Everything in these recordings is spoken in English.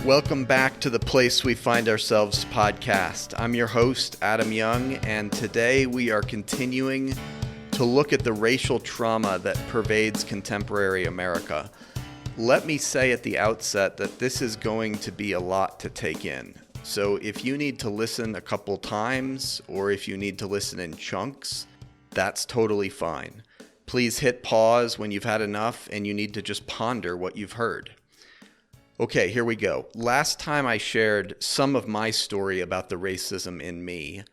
Welcome back to the Place We Find Ourselves podcast. I'm your host, Adam Young, and today we are continuing to look at the racial trauma that pervades contemporary America. Let me say at the outset that this is going to be a lot to take in. So if you need to listen a couple times, or if you need to listen in chunks, that's totally fine. Please hit pause when you've had enough and you need to just ponder what you've heard. Okay, here we go. Last time I shared some of my story about the racism in me.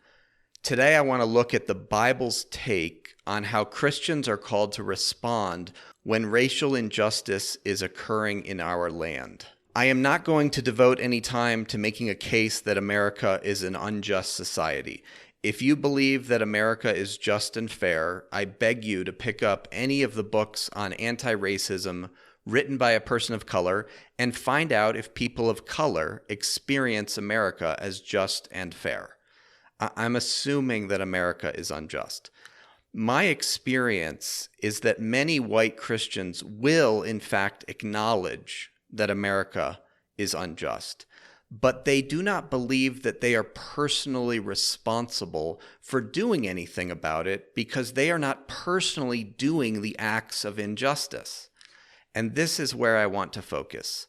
Today I want to look at the Bible's take on how Christians are called to respond when racial injustice is occurring in our land. I am not going to devote any time to making a case that America is an unjust society. If you believe that America is just and fair, I beg you to pick up any of the books on anti-racism written by a person of color and find out if people of color experience America as just and fair. I'm assuming that America is unjust. My experience is that many white Christians will, in fact, acknowledge that America is unjust, but they do not believe that they are personally responsible for doing anything about it because they are not personally doing the acts of injustice. And this is where I want to focus.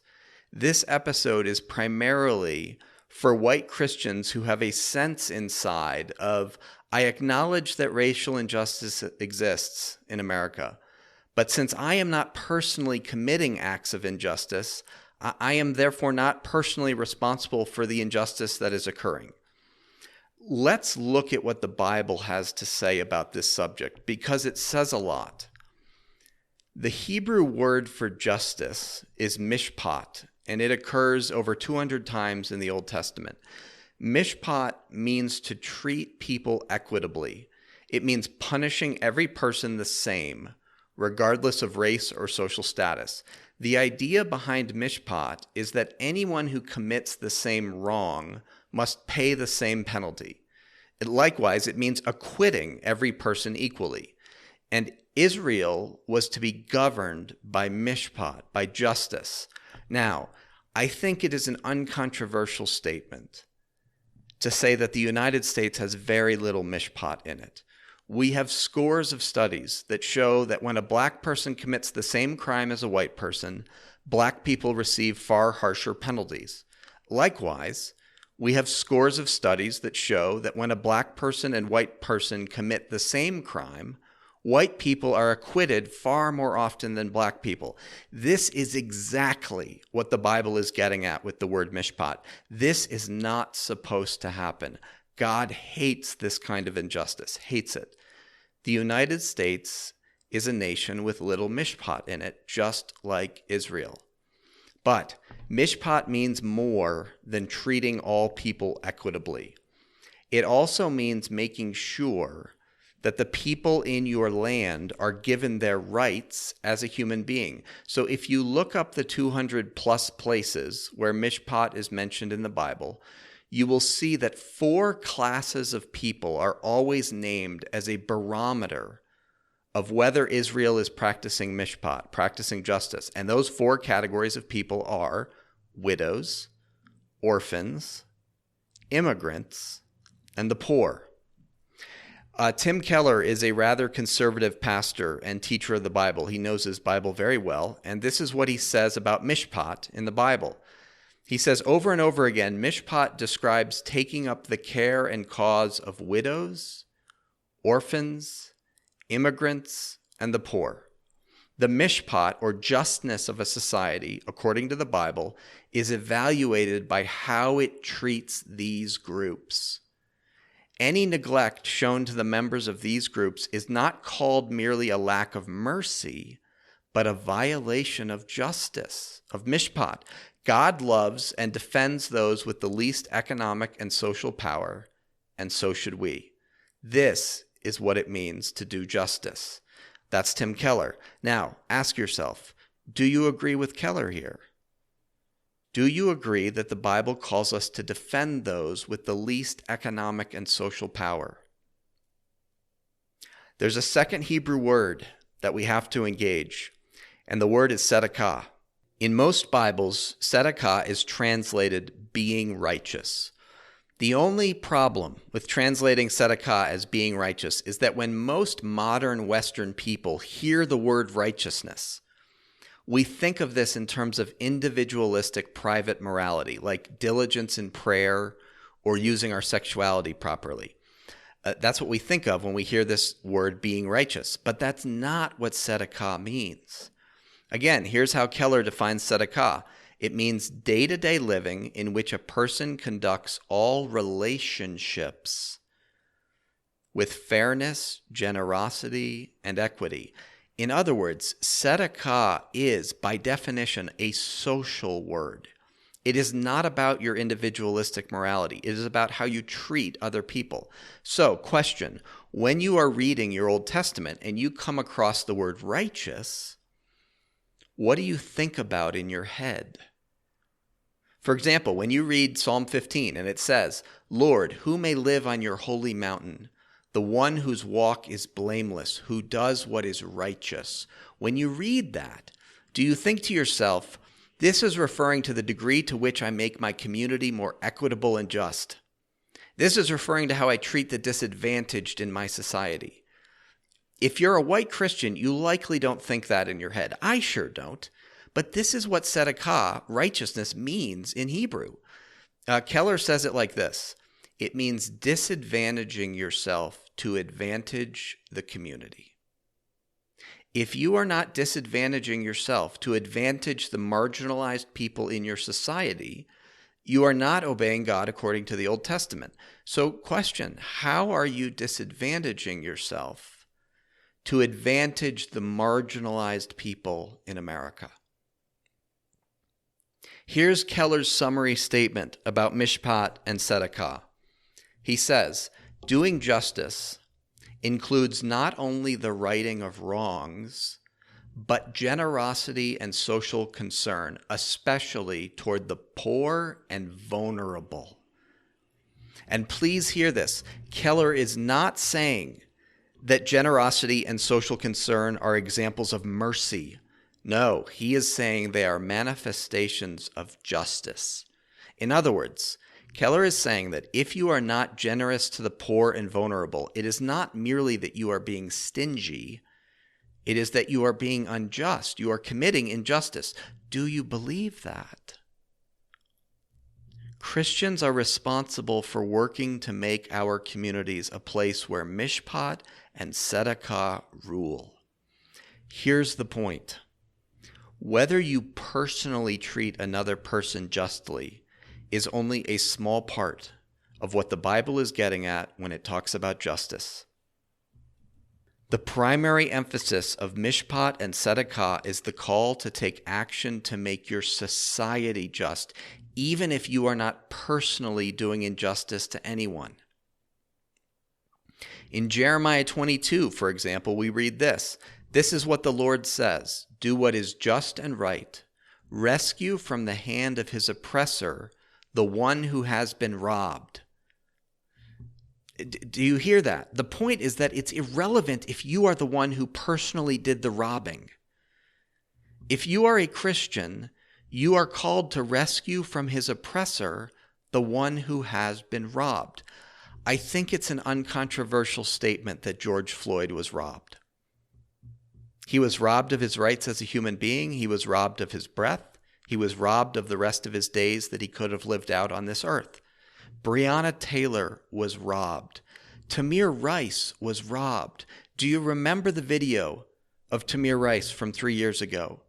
This episode is primarily for white Christians who have a sense inside of, I acknowledge that racial injustice exists in America, but since I am not personally committing acts of injustice, I am therefore not personally responsible for the injustice that is occurring. Let's look at what the Bible has to say about this subject, because it says a lot. The Hebrew word for justice is mishpat, and it occurs over 200 times in the Old Testament. Mishpat means to treat people equitably. It means punishing every person the same, regardless of race or social status. The idea behind mishpat is that anyone who commits the same wrong must pay the same penalty. Likewise, it means acquitting every person equally. And Israel was to be governed by mishpat, by justice. Now, I think it is an uncontroversial statement to say that the United States has very little mishpat in it. We have scores of studies that show that when a black person commits the same crime as a white person, black people receive far harsher penalties. Likewise, we have scores of studies that show that when a black person and white person commit the same crime, white people are acquitted far more often than black people. This is exactly what the Bible is getting at with the word mishpat. This is not supposed to happen. God hates this kind of injustice, hates it. The United States is a nation with little mishpat in it, just like Israel. But mishpat means more than treating all people equitably. It also means making sure that the people in your land are given their rights as a human being. So if you look up the 200 plus places where mishpat is mentioned in the Bible, you will see that 4 classes of people are always named as a barometer of whether Israel is practicing mishpat, practicing justice. And those 4 categories of people are widows, orphans, immigrants, and the poor. Tim Keller is a rather conservative pastor and teacher of the Bible. He knows his Bible very well, and this is what he says about mishpat in the Bible. He says over and over again, mishpat describes taking up the care and cause of widows, orphans, immigrants, and the poor. The mishpat, or justness of a society, according to the Bible, is evaluated by how it treats these groups. Any neglect shown to the members of these groups is not called merely a lack of mercy, but a violation of justice, of mishpat. God loves and defends those with the least economic and social power, and so should we. This is what it means to do justice. That's Tim Keller. Now, ask yourself, do you agree with Keller here? Do you agree that the Bible calls us to defend those with the least economic and social power? There's a second Hebrew word that we have to engage, and the word is tzedakah. In most Bibles, tzedakah is translated being righteous. The only problem with translating tzedakah as being righteous is that when most modern Western people hear the word righteousness, we think of this in terms of individualistic private morality, like diligence in prayer or using our sexuality properly. That's what we think of when we hear this word being righteous, but that's not what tzedakah means. Again, here's how Keller defines tzedakah. It means day-to-day living in which a person conducts all relationships with fairness, generosity, and equity. In other words, tzedakah is, by definition, a social word. It is not about your individualistic morality. It is about how you treat other people. So, question, when you are reading your Old Testament and you come across the word righteous, what do you think about in your head? For example, when you read Psalm 15 and it says, "Lord, who may live on your holy mountain? The one whose walk is blameless, who does what is righteous." When you read that, do you think to yourself, this is referring to the degree to which I make my community more equitable and just? This is referring to how I treat the disadvantaged in my society. If you're a white Christian, you likely don't think that in your head. I sure don't. But this is what tzedakah, righteousness, means in Hebrew. Keller says it like this. It means disadvantaging yourself to advantage the community. If you are not disadvantaging yourself to advantage the marginalized people in your society, you are not obeying God according to the Old Testament. So, question, how are you disadvantaging yourself to advantage the marginalized people in America? Here's Keller's summary statement about mishpat and tzedakah. He says, doing justice includes not only the righting of wrongs, but generosity and social concern, especially toward the poor and vulnerable. And please hear this, Keller is not saying that generosity and social concern are examples of mercy. No, he is saying they are manifestations of justice. In other words, Keller is saying that if you are not generous to the poor and vulnerable, it is not merely that you are being stingy, it is that you are being unjust. You are committing injustice. Do you believe that? Christians are responsible for working to make our communities a place where mishpat and tzedakah rule. Here's the point. Whether you personally treat another person justly is only a small part of what the Bible is getting at when it talks about justice. The primary emphasis of mishpat and tzedakah is the call to take action to make your society just, even if you are not personally doing injustice to anyone. In Jeremiah 22, for example, we read this. This is what the Lord says, "Do what is just and right. Rescue from the hand of his oppressor the one who has been robbed." Do you hear that? The point is that it's irrelevant if you are the one who personally did the robbing. If you are a Christian, you are called to rescue from his oppressor the one who has been robbed. I think it's an uncontroversial statement that George Floyd was robbed. He was robbed of his rights as a human being. He was robbed of his breath. He was robbed of the rest of his days that he could have lived out on this earth. Breonna Taylor was robbed. Tamir Rice was robbed. Do you remember the video of Tamir Rice from 3 years ago?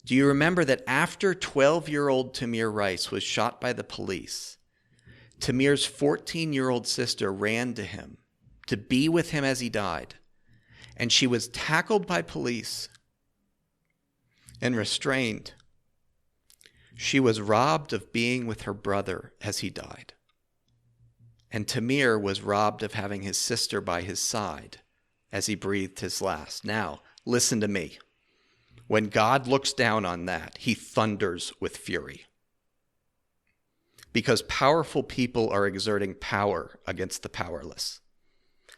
Do you remember that after 12-year-old Tamir Rice was shot by the police, Tamir's 14-year-old sister ran to him to be with him as he died, and she was tackled by police and restrained. She was robbed of being with her brother as he died. And Tamir was robbed of having his sister by his side as he breathed his last. Now, listen to me. When God looks down on that, he thunders with fury. Because powerful people are exerting power against the powerless.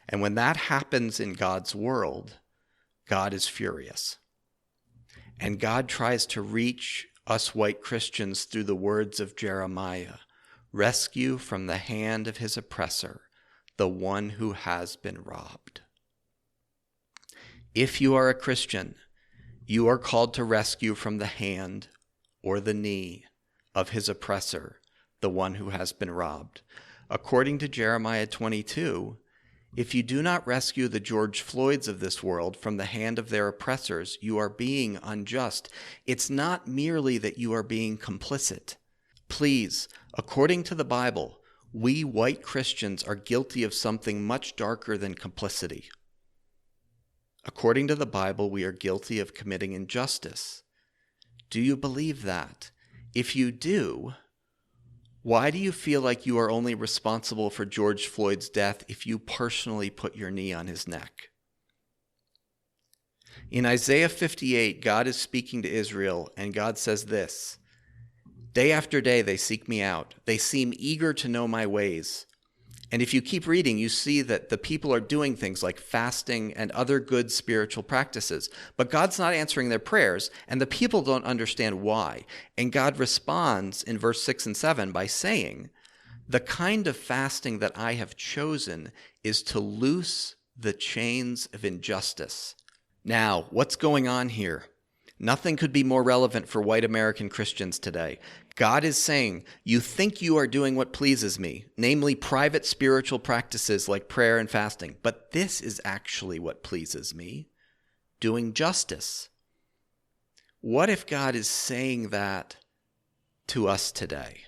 And when that happens in God's world, God is furious. And God tries to reach us white Christians through the words of Jeremiah. Rescue from the hand of his oppressor, the one who has been robbed. If you are a Christian, you are called to rescue from the hand or the knee of his oppressor, the one who has been robbed. According to Jeremiah 22, if you do not rescue the George Floyds of this world from the hand of their oppressors, you are being unjust. It's not merely that you are being complicit. Please, according to the Bible, we white Christians are guilty of something much darker than complicity. According to the Bible, we are guilty of committing injustice. Do you believe that? If you do, why do you feel like you are only responsible for George Floyd's death if you personally put your knee on his neck? In Isaiah 58, God is speaking to Israel, and God says this, "Day after day they seek me out. They seem eager to know my ways." And if you keep reading, you see that the people are doing things like fasting and other good spiritual practices. But God's not answering their prayers, and the people don't understand why. And God responds in verse 6 and 7 by saying, "The kind of fasting that I have chosen is to loose the chains of injustice." Now, what's going on here? Nothing could be more relevant for white American Christians today. God is saying, you think you are doing what pleases me, namely private spiritual practices like prayer and fasting, but this is actually what pleases me, doing justice. What if God is saying that to us today?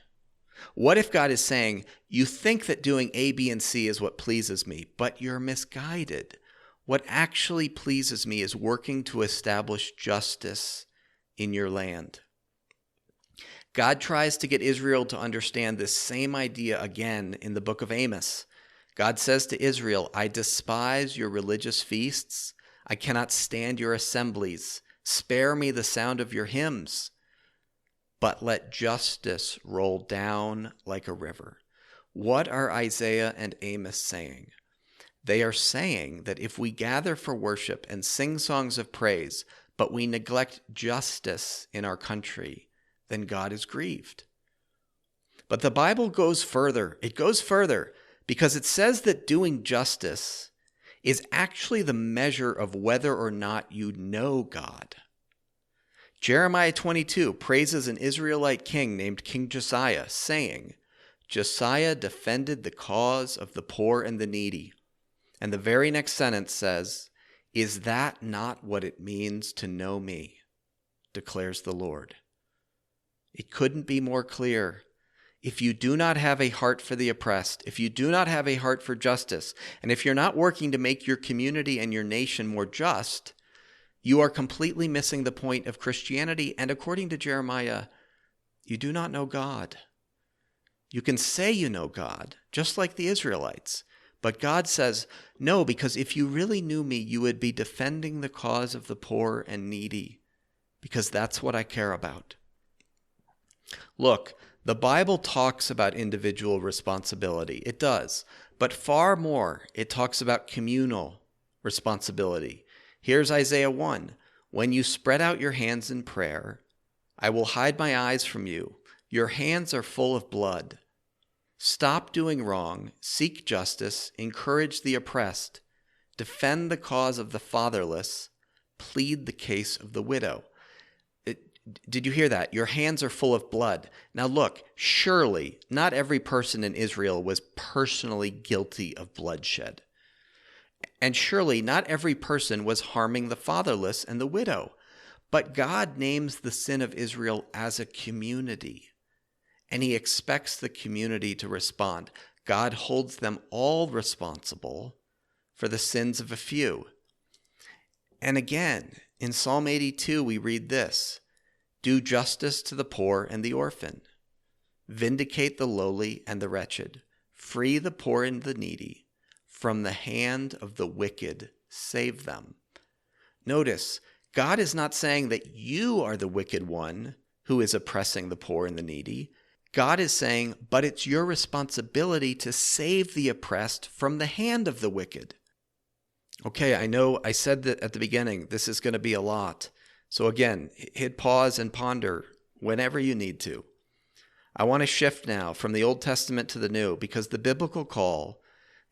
What if God is saying, you think that doing A, B, and C is what pleases me, but you're misguided. What actually pleases me is working to establish justice in your land. God tries to get Israel to understand this same idea again in the book of Amos. God says to Israel, "I despise your religious feasts. I cannot stand your assemblies. Spare me the sound of your hymns. But let justice roll down like a river." What are Isaiah and Amos saying? They are saying that if we gather for worship and sing songs of praise, but we neglect justice in our country, then God is grieved. But the Bible goes further. It goes further because it says that doing justice is actually the measure of whether or not you know God. Jeremiah 22 praises an Israelite king named King Josiah, saying, "Josiah defended the cause of the poor and the needy." And the very next sentence says, "Is that not what it means to know me, declares the Lord?" It couldn't be more clear. If you do not have a heart for the oppressed, if you do not have a heart for justice, and if you're not working to make your community and your nation more just, you are completely missing the point of Christianity. And according to Jeremiah, you do not know God. You can say you know God, just like the Israelites. But God says, no, because if you really knew me, you would be defending the cause of the poor and needy, because that's what I care about. Look, the Bible talks about individual responsibility. It does. But far more, it talks about communal responsibility. Here's Isaiah 1. "When you spread out your hands in prayer, I will hide my eyes from you. Your hands are full of blood. Stop doing wrong, seek justice, encourage the oppressed, defend the cause of the fatherless, plead the case of the widow." Did you hear that? Your hands are full of blood. Now look, surely not every person in Israel was personally guilty of bloodshed. And surely not every person was harming the fatherless and the widow. But God names the sin of Israel as a community. And he expects the community to respond. God holds them all responsible for the sins of a few. And again, in Psalm 82, we read this, "Do justice to the poor and the orphan. Vindicate the lowly and the wretched. Free the poor and the needy. From the hand of the wicked, save them." Notice, God is not saying that you are the wicked one who is oppressing the poor and the needy. God is saying, but it's your responsibility to save the oppressed from the hand of the wicked. Okay, I know I said that at the beginning, this is going to be a lot. So again, hit pause and ponder whenever you need to. I want to shift now from the Old Testament to the New, because the biblical call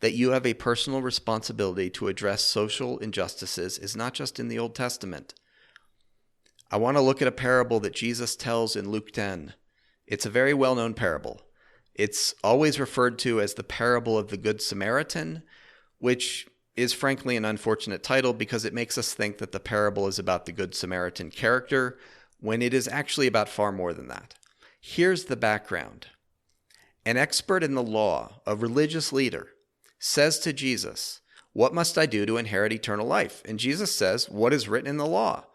that you have a personal responsibility to address social injustices is not just in the Old Testament. I want to look at a parable that Jesus tells in Luke 10. It's a very well-known parable. It's always referred to as the parable of the Good Samaritan, which is frankly an unfortunate title because it makes us think that the parable is about the Good Samaritan character, when it is actually about far more than that. Here's the background. An expert in the law, a religious leader, says to Jesus, "What must I do to inherit eternal life?" And Jesus says, "What is written in the law?"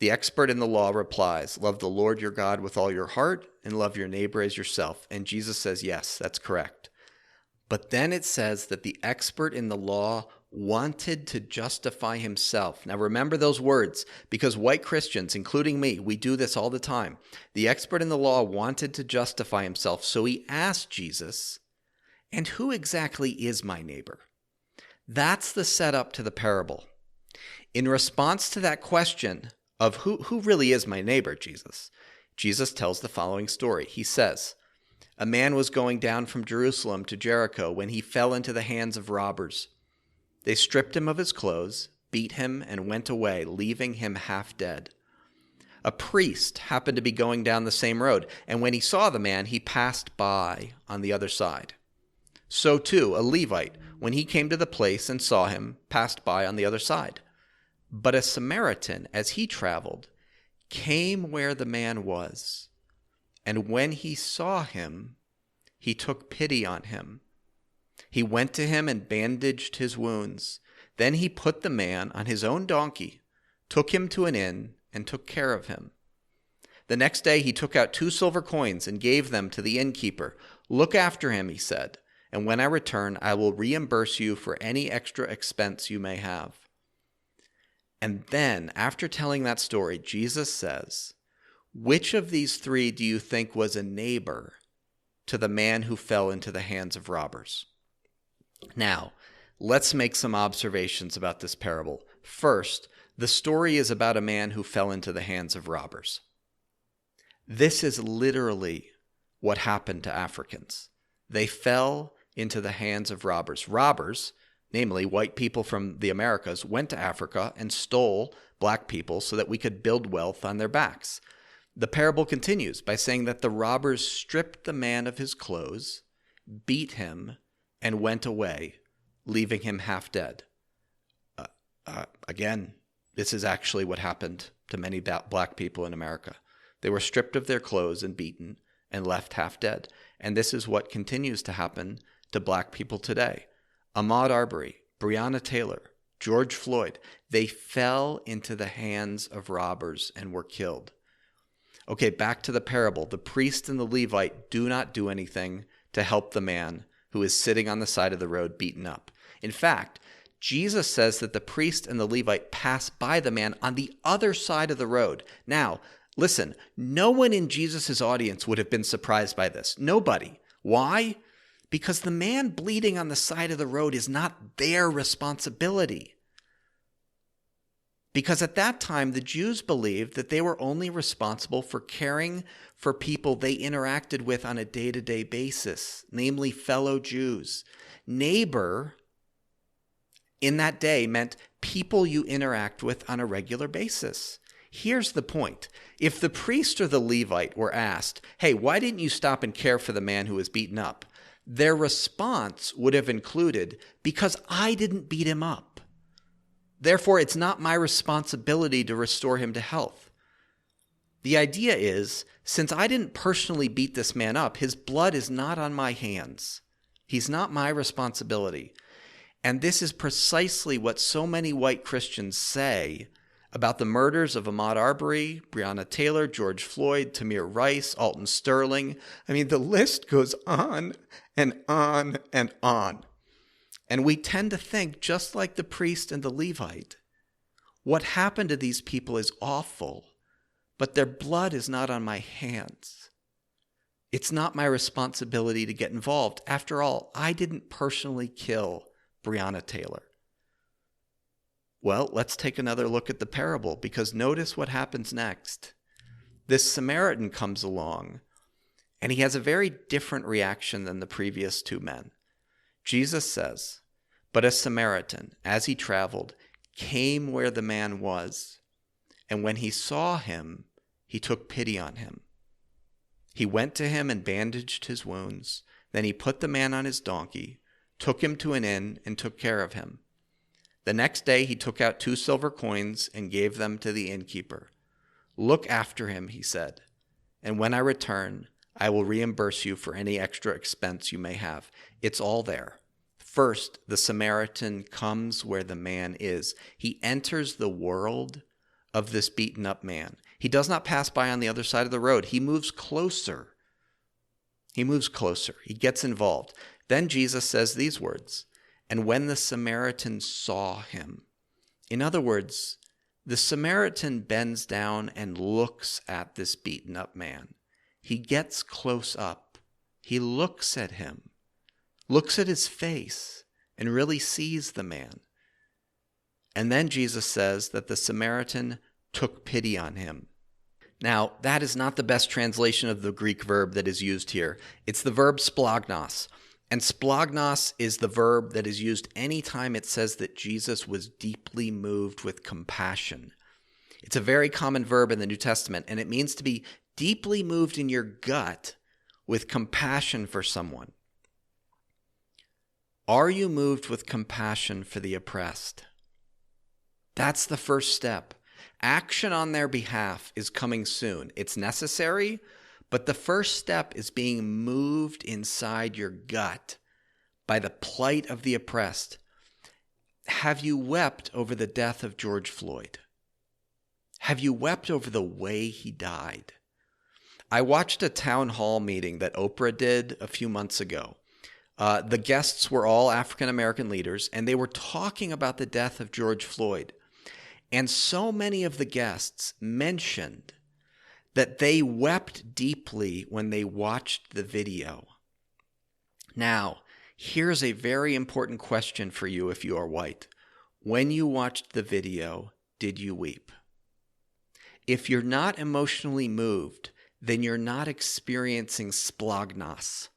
The expert in the law replies, "Love the Lord your God with all your heart and love your neighbor as yourself." And Jesus says, "Yes, that's correct." But then it says that the expert in the law wanted to justify himself. Now remember those words, because white Christians, including me, we do this all the time. The expert in the law wanted to justify himself, so he asked Jesus, "And who exactly is my neighbor?" That's the setup to the parable. In response to that question of who really is my neighbor, Jesus tells the following story. He says, "A man was going down from Jerusalem to Jericho when he fell into the hands of robbers. They stripped him of his clothes, beat him, and went away, leaving him half dead. A priest happened to be going down the same road, and when he saw the man, he passed by on the other side. So too, a Levite, when he came to the place and saw him, passed by on the other side. But a Samaritan, as he traveled, came where the man was, and when he saw him, he took pity on him. He went to him and bandaged his wounds. Then he put the man on his own donkey, took him to an inn, and took care of him. The next day he took out 2 silver coins and gave them to the innkeeper. 'Look after him,' he said, 'and when I return, I will reimburse you for any extra expense you may have.'" And then, after telling that story, Jesus says, "Which of these 3 do you think was a neighbor to the man who fell into the hands of robbers?" Now, let's make some observations about this parable. First, the story is about a man who fell into the hands of robbers. This is literally what happened to Africans. They fell into the hands of robbers. Robbers, namely white people from the Americas, went to Africa and stole black people so that we could build wealth on their backs. The parable continues by saying that the robbers stripped the man of his clothes, beat him, and went away, leaving him half dead. Again, this is actually what happened to many black people in America. They were stripped of their clothes and beaten and left half dead. And this is what continues to happen to black people today. Ahmaud Arbery, Breonna Taylor, George Floyd, they fell into the hands of robbers and were killed. Okay, back to the parable. The priest and the Levite do not do anything to help the man who is sitting on the side of the road beaten up. In fact, Jesus says that the priest and the Levite pass by the man on the other side of the road. Now, listen, no one in Jesus' audience would have been surprised by this. Nobody. Why? Because the man bleeding on the side of the road is not their responsibility. Because at that time, the Jews believed that they were only responsible for caring for people they interacted with on a day-to-day basis, namely fellow Jews. Neighbor in that day meant people you interact with on a regular basis. Here's the point. If the priest or the Levite were asked, "Hey, why didn't you stop and care for the man who was beaten up?" their response would have included, "Because I didn't beat him up. Therefore, it's not my responsibility to restore him to health." The idea is, since I didn't personally beat this man up, his blood is not on my hands. He's not my responsibility. And this is precisely what so many white Christians say about the murders of Ahmaud Arbery, Breonna Taylor, George Floyd, Tamir Rice, Alton Sterling. I mean, the list goes on and on and on. And we tend to think, just like the priest and the Levite, what happened to these people is awful, but their blood is not on my hands. It's not my responsibility to get involved. After all, I didn't personally kill Breonna Taylor. Well, let's take another look at the parable, because notice what happens next. This Samaritan comes along, and he has a very different reaction than the previous two men. Jesus says, "But a Samaritan, as he traveled, came where the man was, and when he saw him, he took pity on him. He went to him and bandaged his wounds. Then he put the man on his donkey, took him to an inn, and took care of him. The next day he took out 2 silver coins and gave them to the innkeeper. 'Look after him,' he said, 'and when I return, I will reimburse you for any extra expense you may have.'" It's all there. First, the Samaritan comes where the man is. He enters the world of this beaten up man. He does not pass by on the other side of the road. He moves closer. He gets involved. Then Jesus says these words, "And when the Samaritan saw him." In other words, the Samaritan bends down and looks at this beaten up man. He gets close up. He looks at him, looks at his face, and really sees the man. And then Jesus says that the Samaritan took pity on him. Now, that is not the best translation of the Greek verb that is used here. It's the verb splagnos. And splagnos is the verb that is used anytime it says that Jesus was deeply moved with compassion. It's a very common verb in the New Testament, and it means to be deeply moved in your gut with compassion for someone. Are you moved with compassion for the oppressed? That's the first step. Action on their behalf is coming soon. It's necessary, but the first step is being moved inside your gut by the plight of the oppressed. Have you wept over the death of George Floyd? Have you wept over the way he died? I watched a town hall meeting that Oprah did a few months ago. The guests were all African American leaders, and they were talking about the death of George Floyd. And so many of the guests mentioned that they wept deeply when they watched the video. Now, here's a very important question for you if you are white. When you watched the video, did you weep? If you're not emotionally moved, then you're not experiencing splagnos,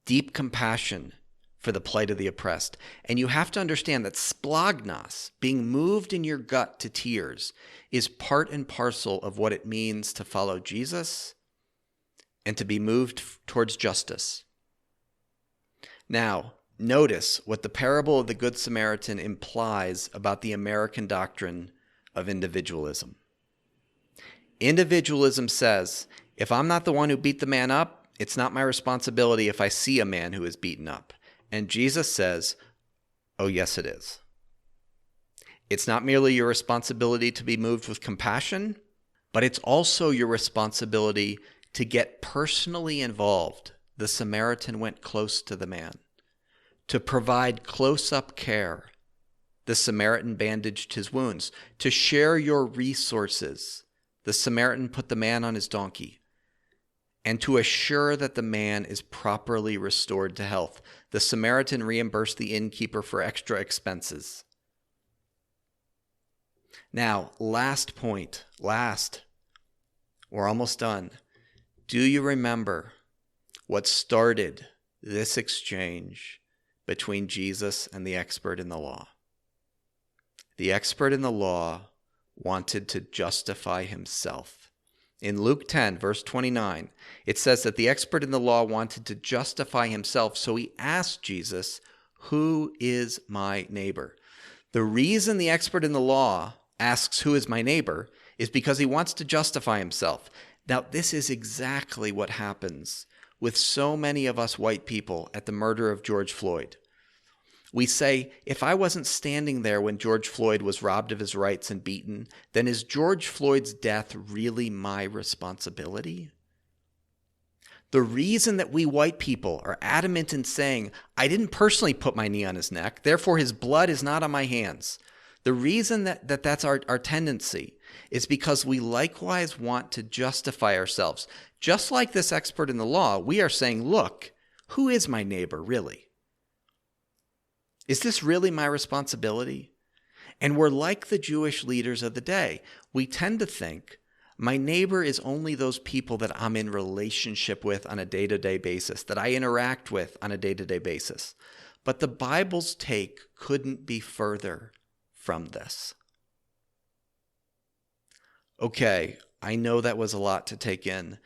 deep compassion for the plight of the oppressed. And you have to understand that splagnos, being moved in your gut to tears, is part and parcel of what it means to follow Jesus and to be moved towards justice. Now, notice what the parable of the Good Samaritan implies about the American doctrine of individualism. Individualism says, if I'm not the one who beat the man up, it's not my responsibility if I see a man who is beaten up. And Jesus says, oh, yes, it is. It's not merely your responsibility to be moved with compassion, but it's also your responsibility to get personally involved. The Samaritan went close to the man. To provide close-up care. The Samaritan bandaged his wounds. To share your resources. The Samaritan put the man on his donkey. And to assure that the man is properly restored to health. The Samaritan reimbursed the innkeeper for extra expenses. Now, last point. We're almost done. Do you remember what started this exchange between Jesus and the expert in the law? The expert in the law wanted to justify himself. In Luke 10, verse 29, it says that the expert in the law wanted to justify himself, so he asked Jesus, "Who is my neighbor?" The reason the expert in the law asks, "Who is my neighbor?" is because he wants to justify himself. Now, this is exactly what happens with so many of us white people at the murder of George Floyd. We say, if I wasn't standing there when George Floyd was robbed of his rights and beaten, then is George Floyd's death really my responsibility? The reason that we white people are adamant in saying, I didn't personally put my knee on his neck, therefore his blood is not on my hands. The reason that's our tendency is because we likewise want to justify ourselves. Just like this expert in the law, we are saying, look, who is my neighbor really? Is this really my responsibility? And we're like the Jewish leaders of the day. We tend to think my neighbor is only those people that I'm in relationship with on a day-to-day basis, that I interact with on a day-to-day basis. But the Bible's take couldn't be further from this. Okay, I know that was a lot to take in.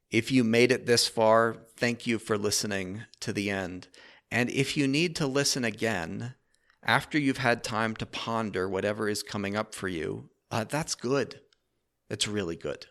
If you made it this far, thank you for listening to the end. And if you need to listen again, after you've had time to ponder whatever is coming up for you, that's good. It's really good.